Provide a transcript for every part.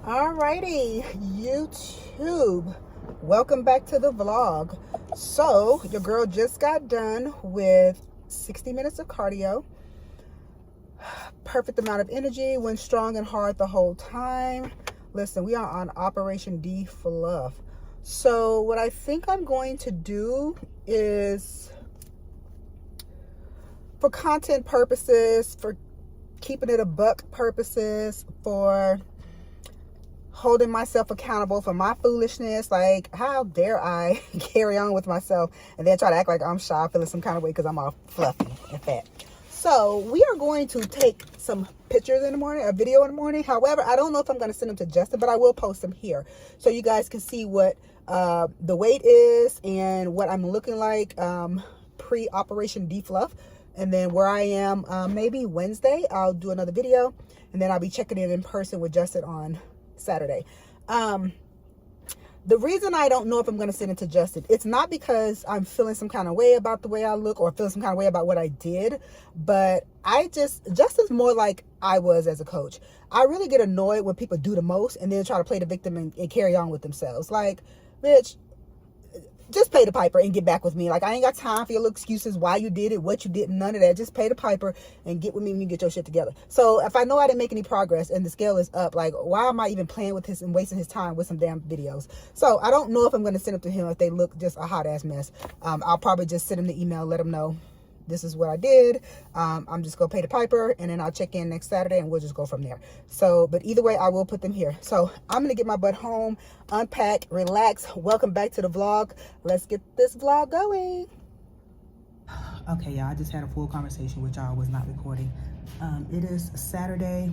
Alrighty, YouTube, welcome back to the vlog. So your girl just got done with 60 minutes of cardio. Perfect amount of energy, went strong and hard the whole time. Listen, we are on Operation Defluff. So what I think I'm going to do is, for content purposes, for keeping it a buck purposes, for holding myself accountable for my foolishness, like how dare I carry on with myself and then try to act like I'm shy, feeling some kind of way because I'm all fluffy and fat. So we are going to take some pictures in the morning, a video in the morning. However, I don't know if I'm going to send them to Justin, but I will post them here so you guys can see what the weight is and what I'm looking like pre-Operation Defluff. And then where I am, maybe Wednesday, I'll do another video, and then I'll be checking in person with Justin on Saturday. The reason I don't know if I'm going to send it to Justin, it's not because I'm feeling some kind of way about the way I look or feeling some kind of way about what I did, but Justin's more like I was as a coach. I really get annoyed when people do the most and then try to play the victim and carry on with themselves. Like, bitch, just pay the piper and get back with me. Like, I ain't got time for your little excuses, why you did it, what you did, none of that. Just pay the piper and get with me when you get your shit together. So if I know I didn't make any progress and the scale is up, like, why am I even playing with his and wasting his time with some damn videos? So I don't know if I'm going to send them to him if they look just a hot ass mess. I'll probably just send him the email, let him know this is what I did. I'm just gonna pay the piper, and then I'll check in next Saturday and we'll just go from there. So, but either way, I will put them here. So I'm gonna get my butt home, unpack, relax. Welcome back to the vlog. Let's get this vlog going. Okay, y'all, I just had a full conversation with y'all, was not recording. It is Saturday.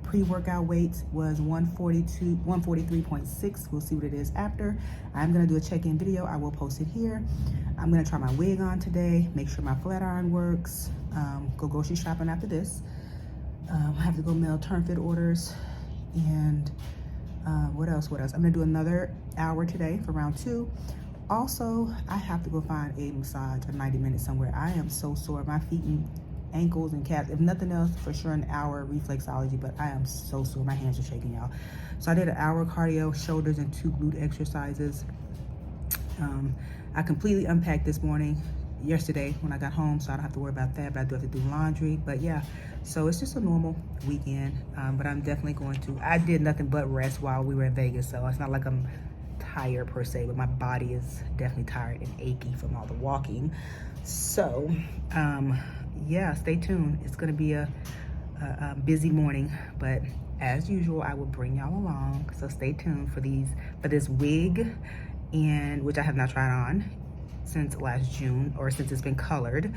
Pre-workout weight was 143.6. We'll see what it is after. I'm gonna do a check-in video. I will post it here. I'm gonna try my wig on today, make sure my flat iron works, go grocery shopping after this. I have to go mail turn fit orders, and what else? I'm gonna do another hour today for round 2. Also, I have to go find a massage, a 90 minutes somewhere. I am so sore. My feet and ankles and calves, if nothing else, for sure an hour reflexology, but I am so sore. My hands are shaking, y'all. So I did an hour cardio, shoulders, and 2 glute exercises. I completely unpacked this morning, yesterday when I got home, so I don't have to worry about that, but I do have to do laundry. But yeah, so it's just a normal weekend, but I'm definitely going to, I did nothing but rest while we were in Vegas, so it's not like I'm tired per se, but my body is definitely tired and achy from all the walking. So yeah, stay tuned. It's gonna be a busy morning, but as usual, I will bring y'all along. So stay tuned for this wig, and which I have not tried on since last June, or since it's been colored,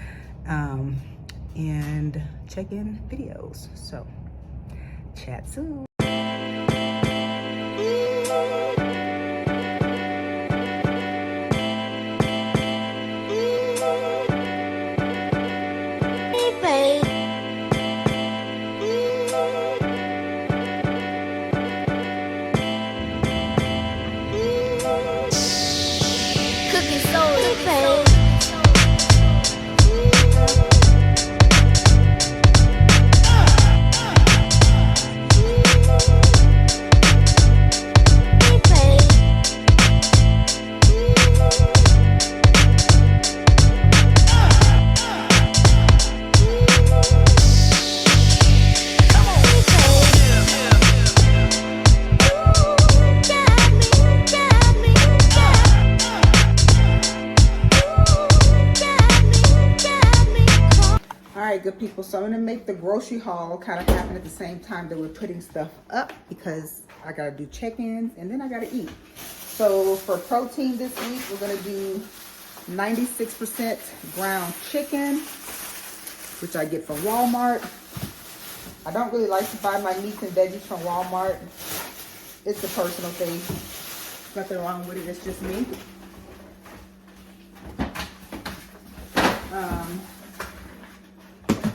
and check-in videos. So chat soon. Good people, so I'm gonna make the grocery haul kind of happen at the same time that we're putting stuff up, because I gotta do check-ins and then I gotta eat. So for protein this week, we're gonna do 96% ground chicken, which I get from Walmart. I don't really like to buy my meats and veggies from Walmart. It's a personal thing. Nothing wrong with it, it's just me.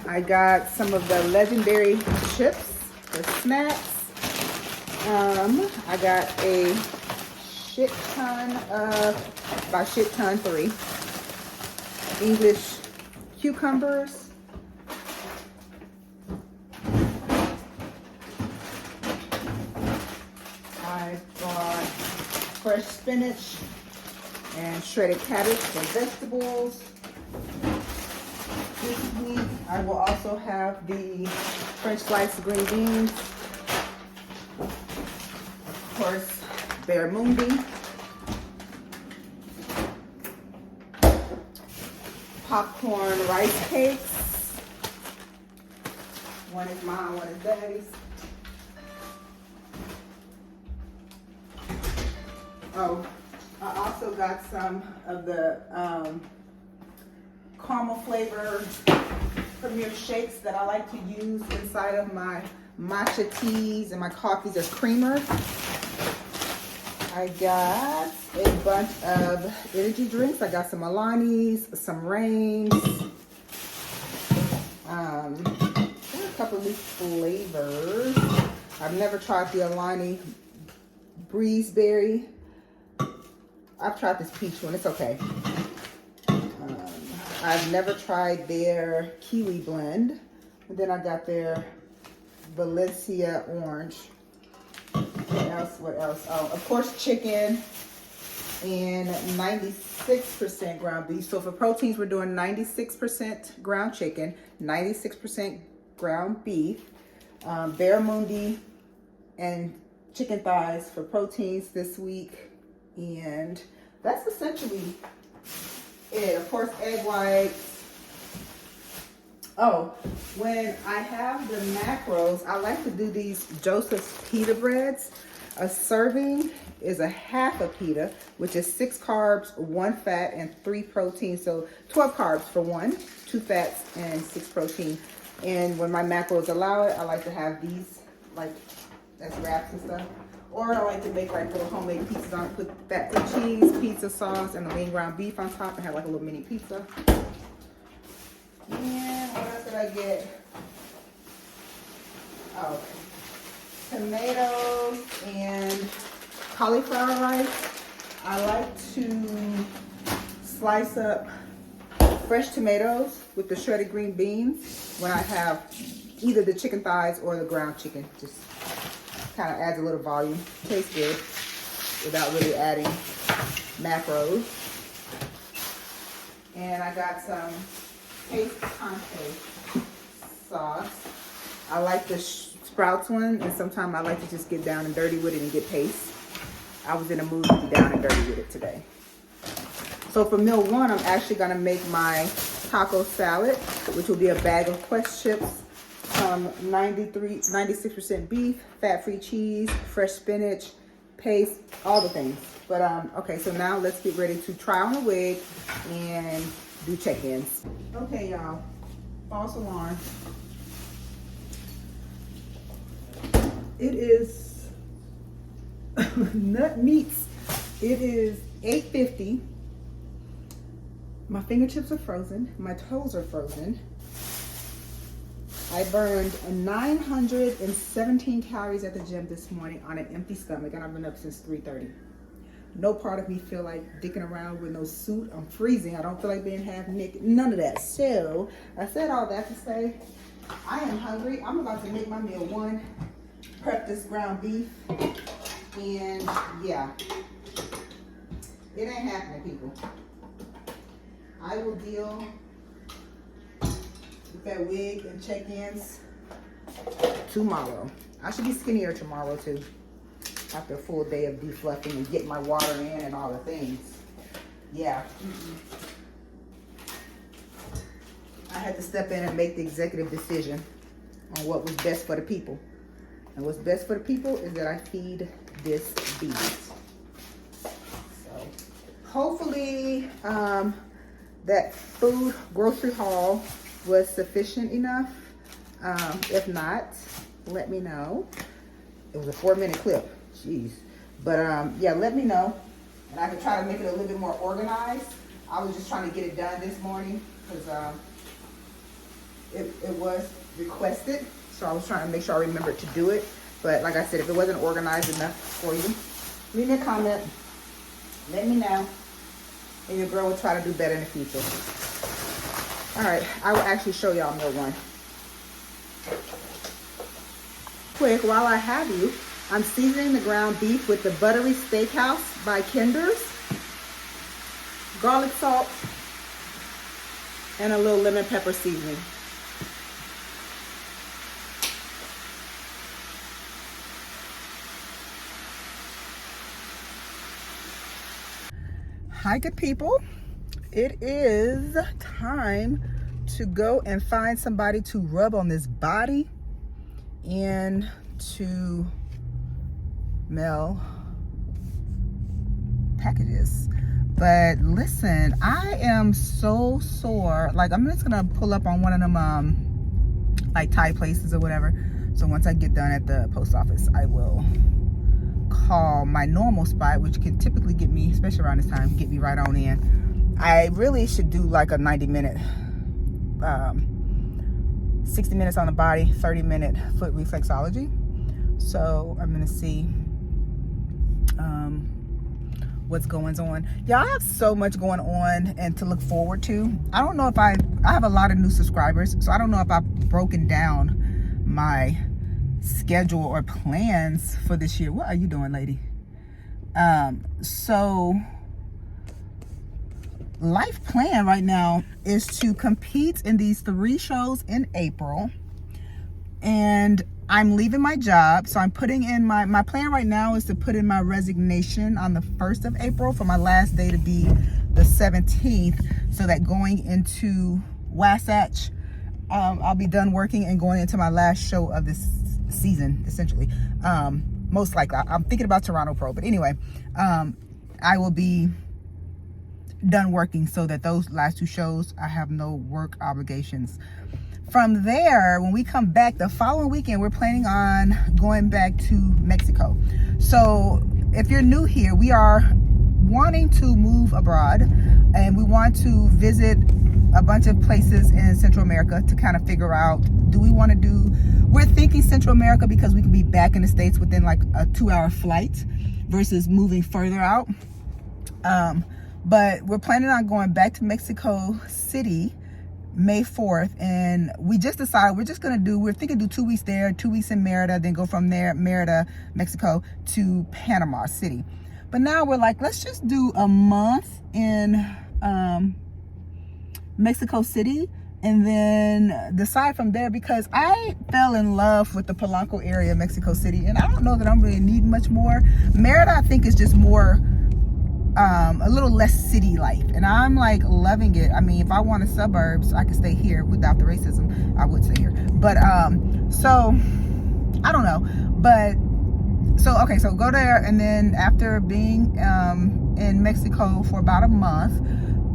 I got some of the legendary chips for snacks. I got a shit ton of, about shit ton 3 English cucumbers. fresh spinach and shredded cabbage for vegetables. This week, I will also have the French sliced green beans. Of course, barramundi. Popcorn rice cakes. One is mine, one is Daddy's. Oh, I also got some of the caramel flavored Premier shakes that I like to use inside of my matcha teas and my coffees as creamer. I got a bunch of energy drinks. I got some Alani's, some Reigns, a couple of new flavors. I've never tried the Alani Breezeberry. I've tried this peach one, it's okay. I've never tried their kiwi blend. And then I got their Valencia orange. What else? Oh, of course, chicken and 96% ground beef. So for proteins, we're doing 96% ground chicken, 96% ground beef, barramundi and chicken thighs for proteins this week. And that's essentially it. Of course, egg whites. Oh, when I have the macros, I like to do these Joseph's pita breads. A serving is a half a pita, which is 6 carbs, 1 fat, and 3 protein. So 12 carbs for 1, 2 fats, and 6 protein. And when my macros allow it, I like to have these like as wraps and stuff. Or I like to make like little homemade pizzas on it, put fat-free cheese, pizza sauce, and the lean ground beef on top, and have like a little mini pizza. And what else did I get? Oh, tomatoes and cauliflower rice. I like to slice up fresh tomatoes with the shredded green beans when I have either the chicken thighs or the ground chicken. Just kind of adds a little volume. Tastes good without really adding macros. And I got some Shonte sauce. I like the Sprouts one, and sometimes I like to just get down and dirty with it and get paste. I was in a mood to be down and dirty with it today. So for meal one, I'm actually gonna make my taco salad, which will be a bag of Quest chips, 96% beef, fat-free cheese, fresh spinach, paste, all the things. But okay, so now let's get ready to try on a wig and do check-ins. Okay, y'all, false alarm. It is nut meats. It is 8:50. My fingertips are frozen. My toes are frozen. I burned 917 calories at the gym this morning on an empty stomach, and I've been up since 3:30. No part of me feel like dicking around with no suit. I'm freezing. I don't feel like being half naked. None of that. So I said all that to say I am hungry. I'm about to make my meal one. Prep this ground beef. And yeah, it ain't happening, people. I will deal with that wig and check-ins tomorrow. I should be skinnier tomorrow too, after a full day of defluffing and getting my water in and all the things. Yeah. I had to step in and make the executive decision on what was best for the people. And what's best for the people is that I feed this beast. So hopefully that food grocery haul was sufficient enough. If not, let me know. It was a 4-minute clip. Jeez. But yeah, let me know. And I can try to make it a little bit more organized. I was just trying to get it done this morning because it was requested. So I was trying to make sure I remembered to do it. But like I said, if it wasn't organized enough for you, leave me a comment. Let me know. And your girl will try to do better in the future. All right, I will actually show y'all meal one. Quick, while I have you, I'm seasoning the ground beef with the Buttery Steakhouse by Kinder's, garlic salt, and a little lemon pepper seasoning. Hi, good people. It is time to go and find somebody to rub on this body and to mail packages. But listen, I am so sore. Like, I'm just gonna pull up on one of them like Thai places or whatever. So once I get done at the post office, I will call my normal spot, which can typically get me, especially around this time, get me right on in. I really should do like a 90-minute 60 minutes on the body, 30-minute foot reflexology. So I'm gonna see what's going on. Y'all, I have so much going on and to look forward to. I don't know if I have a lot of new subscribers, so I don't know if I've broken down my schedule or plans for this year. What are you doing, lady? So life plan right now is to compete in these 3 shows in April, and I'm leaving my job, so I'm putting in my plan right now is to put in my resignation on the 1st of April for my last day to be the 17th, so that going into Wasatch, I'll be done working and going into my last show of this season, essentially. Most likely, I'm thinking about Toronto Pro, but anyway, I will be done working so that those last 2 shows, I have no work obligations. From there, when we come back the following weekend, we're planning on going back to Mexico. So if you're new here, we are wanting to move abroad, and we want to visit a bunch of places in Central America to kind of figure out, we're thinking Central America because we can be back in the States within like a 2-hour flight versus moving further out. But we're planning on going back to Mexico City May 4th, and we just decided we're thinking do 2 weeks there, 2 weeks in Merida, then go from there, Merida, Mexico, to Panama City. But now we're like, let's just do a month in Mexico City and then decide from there, because I fell in love with the Polanco area of Mexico City, and I don't know that I'm really needing much more. Merida, I think, is just more a little less city life, and I'm like loving it. I mean, if I wanted suburbs, I could stay here without the racism. I would stay here, but so I don't know. But so okay, so go there, and then after being in Mexico for about a month,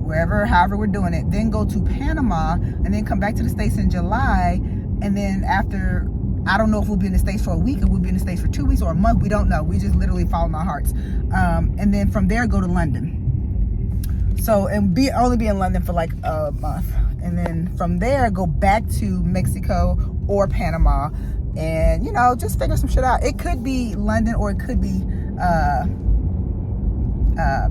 however we're doing it, then go to Panama, and then come back to the States in July, and then after, I don't know if we'll be in the States for a week, or we'll be in the States for 2 weeks or a month. We don't know. We just literally follow our hearts. And then from there, go to London. So, and only be in London for like a month. And then from there, go back to Mexico or Panama, and, just figure some shit out. It could be London, or it could be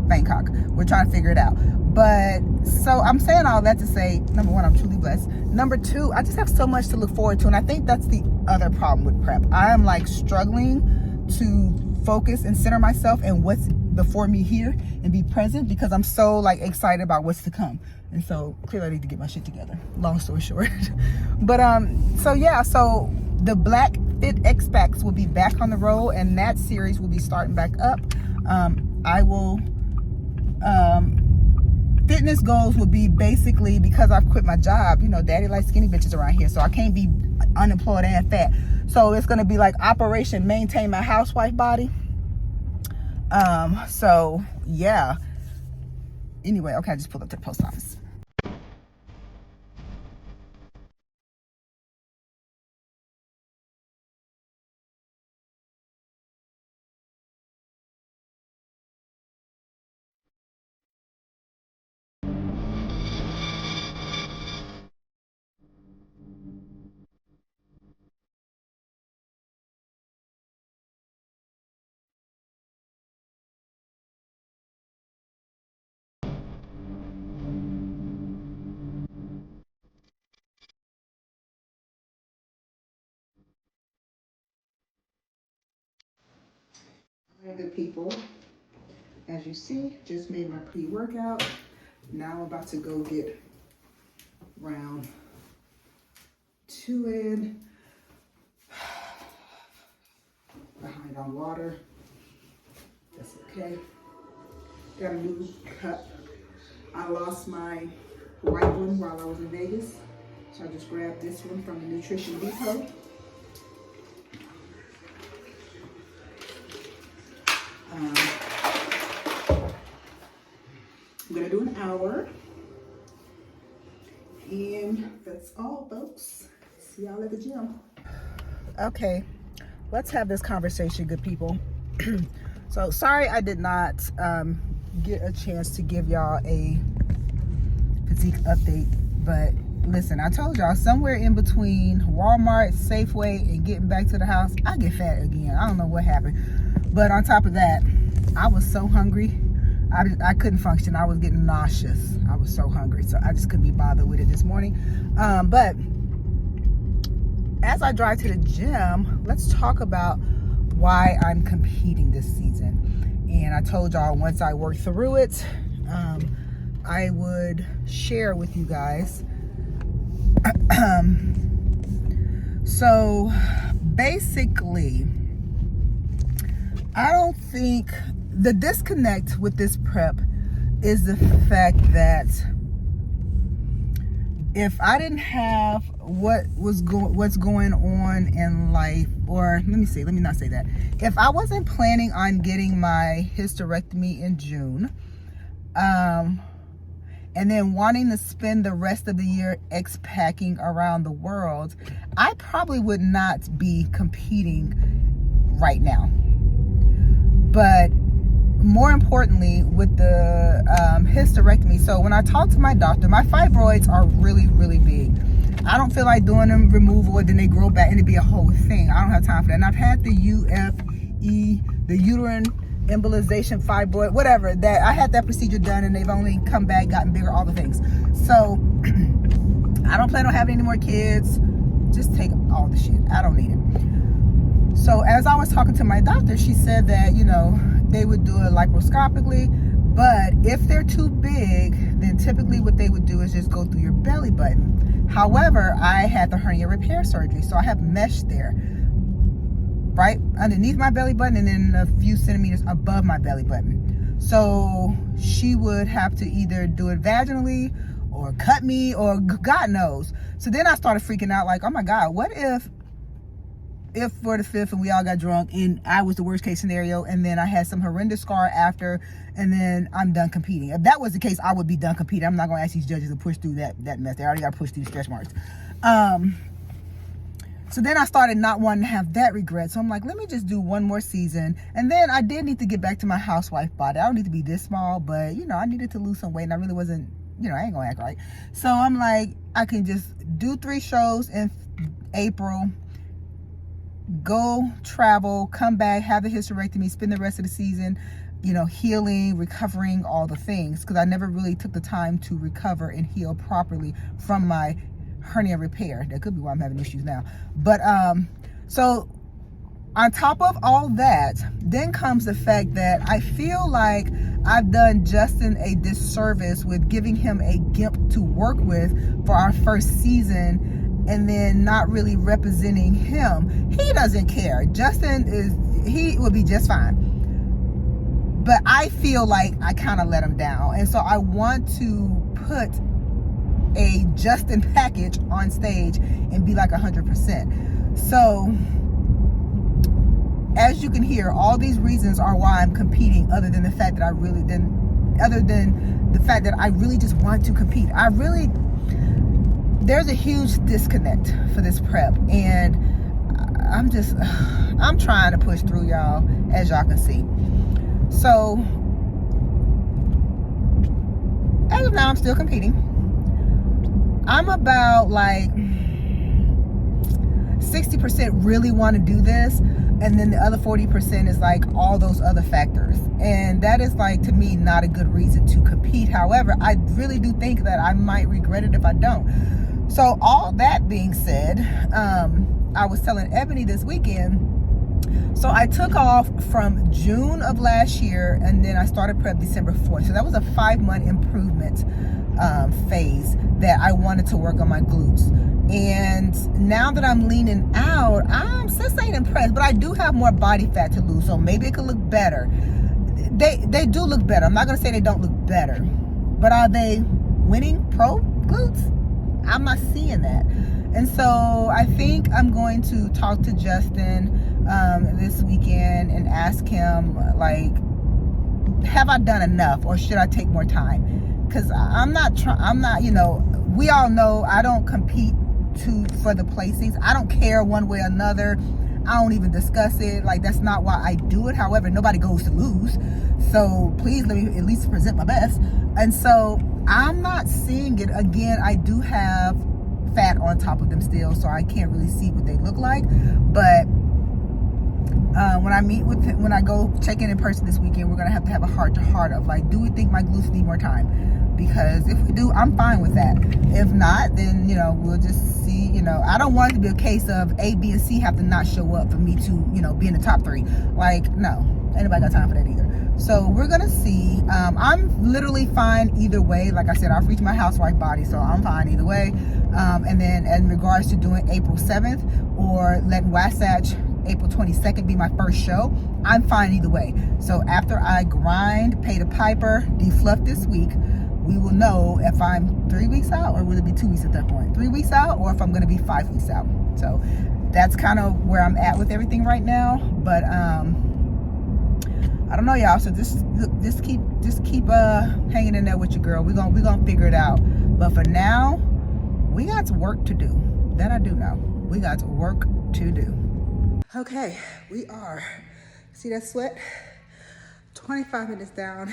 Bangkok. We're trying to figure it out. But so I'm saying all that to say, number 1, I'm truly blessed. Number 2, I just have so much to look forward to, and I think that's the other problem with prep. I am like struggling to focus and center myself and what's before me here and be present, because I'm so like excited about what's to come. And so clearly I need to get my shit together, long story short. But so yeah, so the Black Fit X Packs will be back on the road, and that series will be starting back up. I will fitness goals will be basically, because I've quit my job, daddy likes skinny bitches around here, so I can't be unemployed and fat. So it's going to be like Operation Maintain My Housewife Body. So yeah. Anyway, okay, I just pulled up to the post office. Hi, good people. As you see, just made my pre-workout. Now I'm about to go get round 2 in. Behind on water. That's okay. Got a new cup. I lost my white one while I was in Vegas. So I just grabbed this one from the Nutrition Depot. I'm gonna do an hour. And that's all, folks. See y'all at the gym. Okay, let's have this conversation, good people. So sorry I did not get a chance to give y'all a physique update, but listen, I told y'all somewhere in between Walmart, Safeway, and getting back to the house, I get fat again. I don't know what happened, but on top of that, I was so hungry. I couldn't function. I was getting nauseous. I was so hungry, so I just couldn't be bothered with it this morning. But as I drive to the gym, let's talk about why I'm competing this season. And I told y'all once I work through it, I would share with you guys. So basically, I don't think the disconnect with this prep is the fact that if I didn't have what's going on in life, or let me not say that. If I wasn't planning on getting my hysterectomy in June, and then wanting to spend the rest of the year expacking around the world, I probably would not be competing right now. But more importantly, with the hysterectomy, so when I talked to my doctor, my fibroids are really, really big. I don't feel like doing them removal, and then they grow back and it'd be a whole thing. I don't have time for that. And I've had the UFE, the uterine embolization fibroid, whatever, that I had that procedure done, and they've only come back, gotten bigger, all the things. So I don't plan on having any more kids. Just take all the shit. I don't need it. So as I was talking to my doctor, she said that, they would do it laparoscopically, but if they're too big, then typically what they would do is just go through your belly button. However, I had the hernia repair surgery, so I have mesh there, right underneath my belly button and then a few centimeters above my belly button. So she would have to either do it vaginally or cut me, or God knows. So then I started freaking out, like, oh my God, what if for the 5th and we all got drunk and I was the worst case scenario, and then I had some horrendous scar after, and then I'm done competing. If that was the case, I would be done competing. I'm not going to ask these judges to push through that mess. They already got to push through stretch marks. So then I started not wanting to have that regret. So I'm like, let me just do one more season. And then I did need to get back to my housewife body. I don't need to be this small, but I needed to lose some weight, and I really wasn't, I ain't going to act right. So I'm like, I can just do 3 shows in April, go travel, come back, have the hysterectomy, spend the rest of the season, healing, recovering, all the things, because I never really took the time to recover and heal properly from my hernia repair. That could be why I'm having issues now. But so on top of all that, then comes the fact that I feel like I've done Justin a disservice with giving him a GIMP to work with for our first season, and then not really representing him. He doesn't care. He will be just fine. But I feel like I kind of let him down. And so I want to put a Justin package on stage and be like 100%. So as you can hear, all these reasons are why I'm competing, other than the fact that I really just want to compete. There's a huge disconnect for this prep, and I'm trying to push through, y'all, as y'all can see. So as of now, I'm still competing. I'm about like 60% really want to do this, and then the other 40% is like all those other factors, and that is, like, to me, not a good reason to compete. However, I really do think that I might regret it if I don't. So all that being said, I was telling Ebony this weekend So I took off from June of last year, and then I started prep December 4th. So that was a 5-month improvement phase that I wanted to work on my glutes. And now that I'm leaning out, I'm still ain't impressed, but I do have more body fat to lose, so maybe it could look better. They do look better. I'm not gonna say they don't look better, but are they winning pro glutes? I'm not seeing that. And so I think I'm going to talk to Justin this weekend and ask him, like, have I done enough, or should I take more time? Because I'm not, you know, we all know I don't compete for the placings. I don't care one way or another. I don't even discuss it. Like, that's not why I do it. However, nobody goes to lose. So please let me at least present my best. And so I'm not seeing it. Again, I do have fat on top of them still, so I can't really see what they look like. But when I go check in person this weekend, we're gonna have to have a heart-to-heart of, like, do we think my glutes need more time? Because if we do, I'm fine with that. If not, then, you know, we'll just see. You know, I don't want it to be a case of A, B, and C have to not show up for me to, you know, be in the top 3. Like, no, anybody got time for that either. So we're gonna see. I'm literally fine either way. Like I said, I've reached my housewife body, so I'm fine either way. And then in regards to doing April 7th or letting Wasatch April 22nd be my first show, I'm fine either way. So after I grind, pay the piper, defluff this week, we will know if I'm 3 weeks out, or will it be 2 weeks at that point? 3 weeks out, or if I'm gonna be 5 weeks out. So that's kind of where I'm at with everything right now. But I don't know, y'all. So just keep hanging in there with your girl. We're gonna figure it out. But for now, we got work to do. That I do know. We got work to do. Okay, we are. See that sweat? 25 minutes down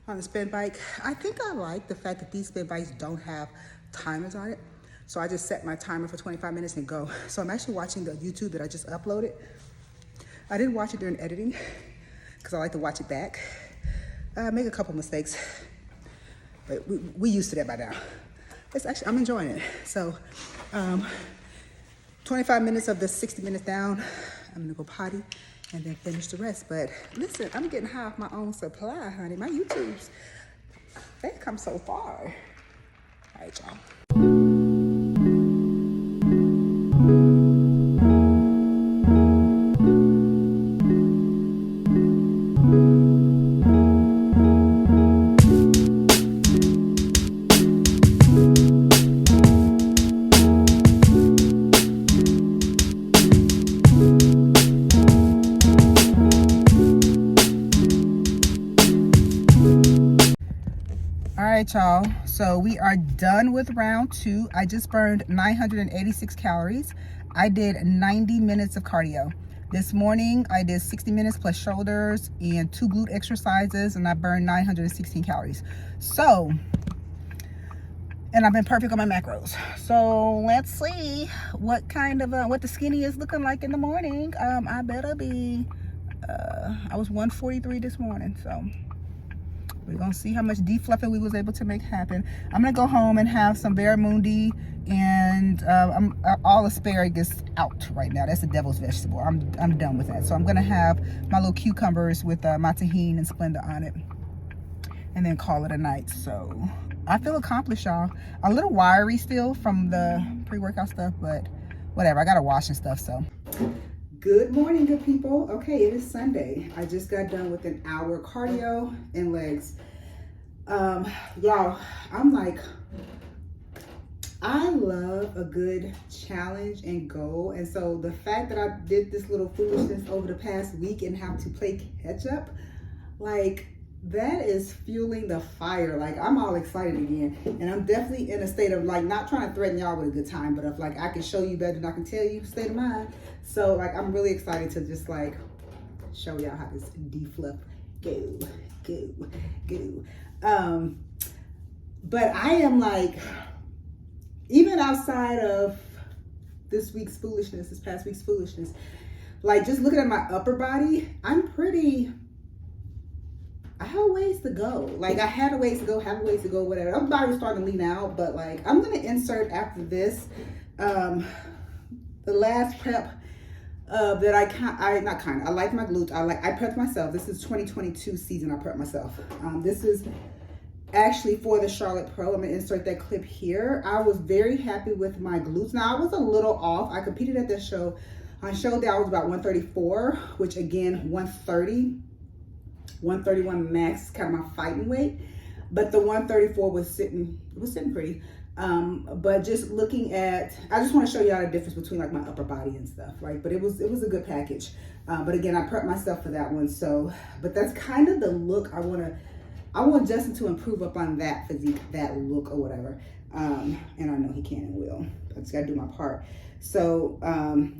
on the spin bike. I think I like the fact that these spin bikes don't have timers on it. So I just set my timer for 25 minutes and go. So I'm actually watching the YouTube that I just uploaded. I didn't watch it during editing because I like to watch it back. Make a couple mistakes, but we used to that by now. It's actually, I'm enjoying it. So 25 minutes of the 60 minutes down. I'm gonna go potty and then finish the rest. But listen, I'm getting high off my own supply, honey. My YouTubes, they've come so far. All right, y'all. Y'all, so we are done with round 2. I just burned 986 calories. I did 90 minutes of cardio. This morning I did 60 minutes plus shoulders and 2 glute exercises, and I burned 916 calories. So, and I've been perfect on my macros. So let's see what kind of what the skinny is looking like in the morning. I better be I was 143 this morning, so we're gonna see how much defluffing we was able to make happen. I'm gonna go home and have some barramundi, and I'm all asparagus out right now. That's the devil's vegetable. I'm done with that. So I'm gonna have my little cucumbers with my tahini and Splenda on it, and then call it a night. So I feel accomplished, y'all. A little wiry still from the pre-workout stuff, but whatever. I gotta wash and stuff. So good morning, good people. Okay, it is Sunday. I just got done with an hour cardio and legs. Y'all, I'm like, I love a good challenge and goal. And so the fact that I did this little foolishness over the past week and have to play catch up, like, that is fueling the fire. Like, I'm all excited again. And I'm definitely in a state of, like, not trying to threaten y'all with a good time, but of, like, I can show you better than I can tell you, state of mind. So, like, I'm really excited to just, like, show y'all how this defluff go. But I am, like, even outside of this past week's foolishness, like, just looking at my upper body, I have a ways to go. Like, I had a ways to go, whatever. My body was starting to lean out, but, like, I'm gonna insert after this the last prep that I like my glutes. I prepped myself. This is 2022 season. I prepped myself. This is actually for the Charlotte Pro. I'm gonna insert that clip here. I was very happy with my glutes. Now I was a little off. I competed at this show. On show day I was about 134, which again 131 max is kind of my fighting weight. But the 134 was sitting pretty. But just looking at, I just want to show y'all the difference between like my upper body and stuff, right? But it was a good package. But again, I prepped myself for that one. So, but that's kind of the look I want Justin to improve upon that physique, that look or whatever. And I know he can and will. I just gotta do my part. So,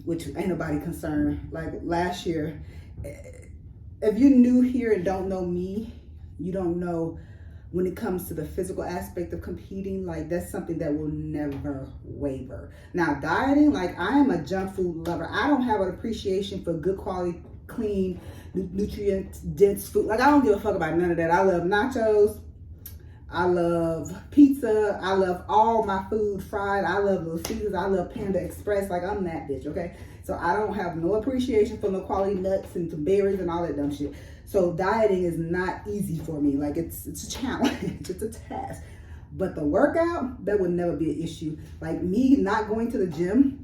which ain't nobody concerned. Like last year, if you're new here and don't know me, you don't know when it comes to the physical aspect of competing, like that's something that will never waver. Now dieting, like I am a junk food lover. I don't have an appreciation for good quality, clean, nutrient dense food. Like I don't give a fuck about none of that. I love nachos. I love pizza. I love all my food fried. I love Little Caesars. I love Panda Express. Like I'm that bitch, okay? So I don't have no appreciation for no quality nuts and some berries and all that dumb shit. So dieting is not easy for me. Like it's a challenge, it's a task. But the workout, that would never be an issue. Like me not going to the gym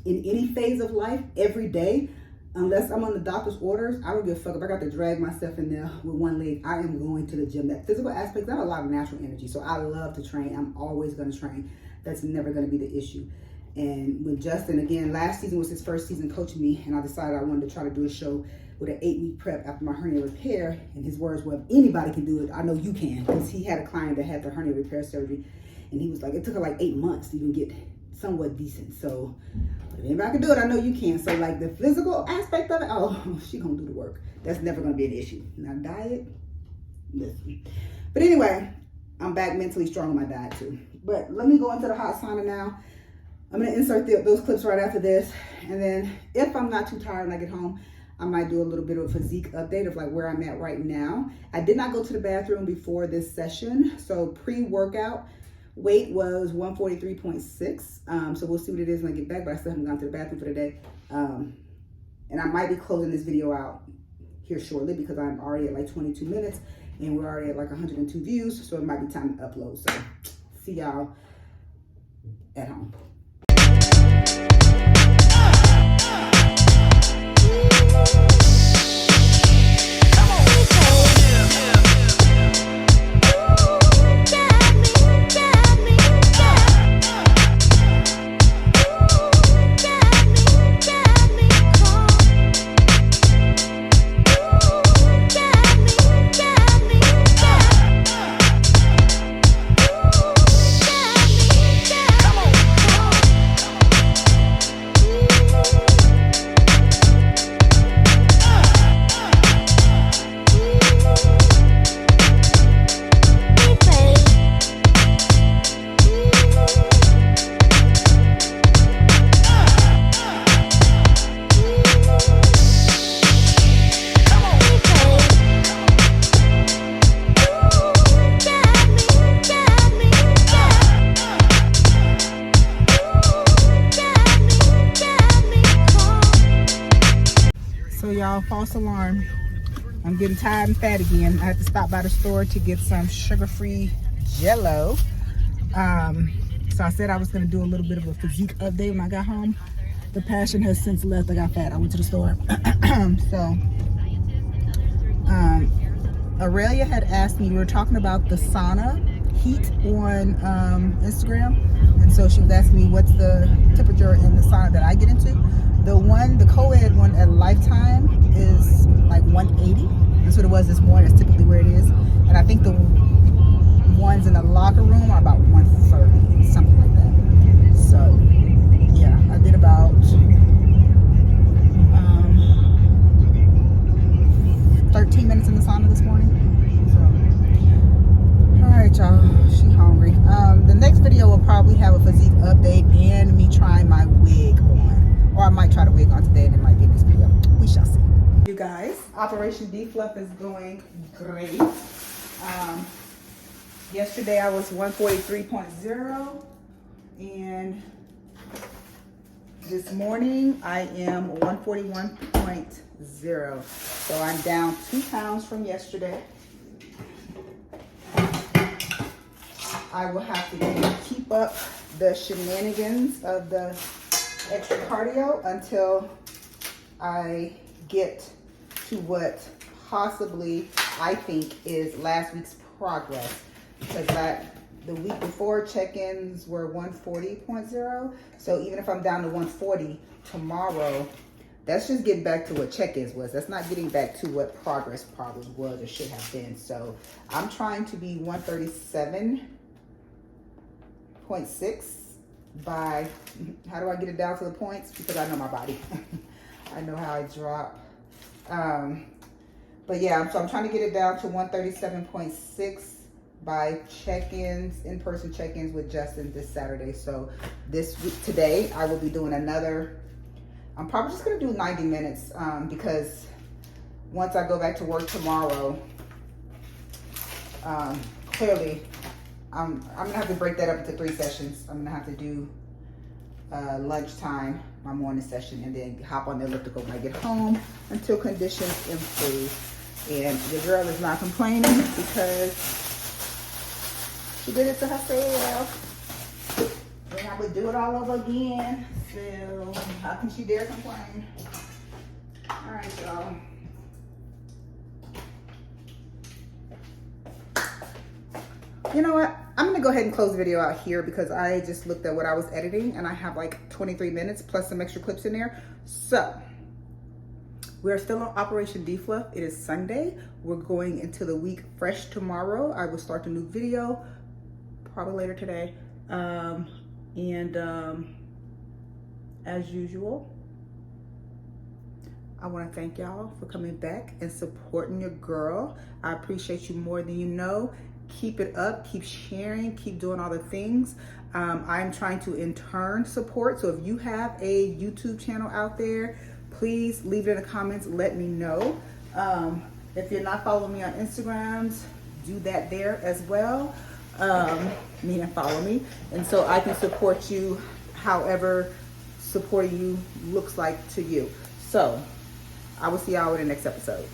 in any phase of life every day, unless I'm on the doctor's orders, I don't give a fuck if I got to drag myself in there with one leg. I am going to the gym. That physical aspect, I have a lot of natural energy. So I love to train. I'm always gonna train. That's never gonna be the issue. And when Justin, again, last season was his first season coaching me, and I decided I wanted to try to do a show with an 8-week prep after my hernia repair. And his words were, if anybody can do it, I know you can. Because he had a client that had the hernia repair surgery. And he was like, it took her like 8 months to even get somewhat decent. So if anybody can do it, I know you can. So like the physical aspect of it, oh, she gonna do the work. That's never gonna be an issue. Now diet, listen. But anyway, I'm back mentally strong on my diet too. But let me go into the hot sauna now. I'm gonna insert those clips right after this. And then if I'm not too tired when I get home, I might do a little bit of a physique update of like where I'm at right now. I did not go to the bathroom before this session. So pre-workout weight was 143.6. So we'll see what it is when I get back, but I still haven't gone to the bathroom for the day. And I might be closing this video out here shortly because I'm already at like 22 minutes and we're already at like 102 views. So it might be time to upload. So see y'all at home. So y'all, false alarm. I'm getting tired and fat again. I had to stop by the store to get some sugar-free Jell-O. So I said I was gonna do a little bit of a physique update when I got home. The passion has since left. I got fat. I went to the store. So Aurelia had asked me, we were talking about the sauna heat on Instagram, and so she was asking me what's the temperature in the sauna that I get into. The co-ed one at Lifetime is like 180. That's what it was this morning. It's typically where it is. And I think the ones in the locker room are about 130, something like that. So yeah, I did about 13 minutes in the sauna this morning. So all right, y'all, she hungry. The next video will probably have a physique update and me trying my wig on. Or I might try to wig on today and it might be in this video. We shall see. You guys, Operation D-Fluff is going great. Yesterday I was 143.0 and This morning I am 141.0. So I'm down 2 pounds from yesterday. I will have to keep up the shenanigans of the extra cardio until I get to what possibly I think is last week's progress, because the week before check-ins were 140.0. So even if I'm down to 140 tomorrow, that's just getting back to what check-ins was. That's not getting back to what progress probably was or should have been. So I'm trying to be 137.6 by, how do I get it down to the points? Because I know my body. I know how I drop. But yeah, so I'm trying to get it down to 137.6 by check-ins, in-person check-ins with Justin this Saturday. So this week, today, I will be doing another, I'm probably just gonna do 90 minutes because once I go back to work tomorrow, clearly, I'm gonna have to break that up into 3 sessions. I'm gonna have to do lunchtime, my morning session, and then hop on the elliptical when I get home until conditions improve. And the girl is not complaining because she did it to herself. And I would do it all over again. So how can she dare complain? All right, y'all. You know what? I'm gonna go ahead and close the video out here because I just looked at what I was editing and I have like 23 minutes plus some extra clips in there. So we're still on Operation Defluff. It is Sunday. We're going into the week fresh tomorrow. I will start a new video probably later today. As usual, I want to thank y'all for coming back and supporting your girl. I appreciate you more than you know. Keep it up, keep sharing, keep doing all the things. I'm trying to in turn support. So if you have a YouTube channel out there, please leave it in the comments, let me know. If you're not following me on Instagrams, do that there as well. Meaning follow me. And so I can support you however supporting you looks like to you. So I will see y'all in the next episode.